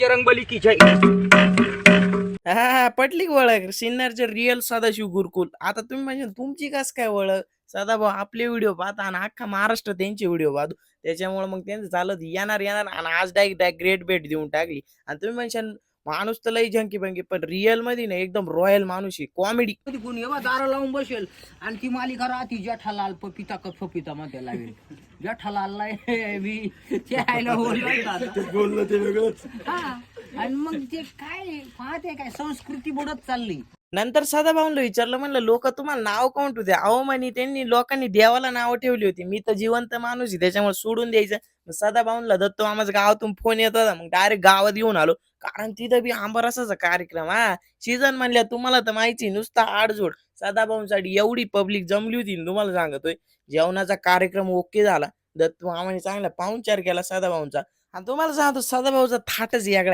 रंगबली की जय. हा पटली का ओळख सिन्नरचे रिअल सदाशिव गुरुकुल. आता तुम्ही म्हणजे तुमची कस काय ओळख? सदाभाऊ आपले व्हिडिओ पाहता आणि अख्खा महाराष्ट्र त्यांचे व्हिडिओ पाहतो. त्याच्यामुळे मग त्यांचं चालत येणार येणार आणि आज डायरेक्ट ग्रेट भेट देऊन टाकली. आणि तुम्ही म्हणशाल माणूस तर लई झंकी पंकी पण रिअल मध्ये ना एकदम रॉयल माणूस आहे कॉमेडी. कधी कोणी एव्हा दारा लावून बसेल आणि ती मालिका राहती जेठालाल पपिता का पपिता मध्ये लावेल. जेठालालला मी ते आयला बोललं ते वेगळंच. हा आणि मग ते काय पाहते काय संस्कृती बुडत चालली. नंतर सदाभाऊंना विचारलं म्हणलं लोक तुम्हाला नाव कोण ठेवते? अहो म्हणे त्यांनी लोकांनी देवाला नाव ठेवली होती. मी तर जिवंत माणूस आहे त्याच्यामुळे सोडून द्यायचं. मग सदाभाऊंना दत्त मामाच्या गावातून फोन येत होता. मग डायरेक्ट गावात येऊन आलो. कारण तिथं बी आंबारसाचा कार्यक्रम हा सीझन म्हणल्या तुम्हाला तर माहिती नुसता आडजोड. सदाभाऊंसाठी एवढी पब्लिक जमली होती ना तुम्हाला सांगतोय. जेवणाचा कार्यक्रम ओके झाला. दत्त मामाने चांगला पाहुणचार केला सदाभाऊंचा. आणि तुम्हाला सांगतो सदाभाऊचा थाटच वेगळा आहे.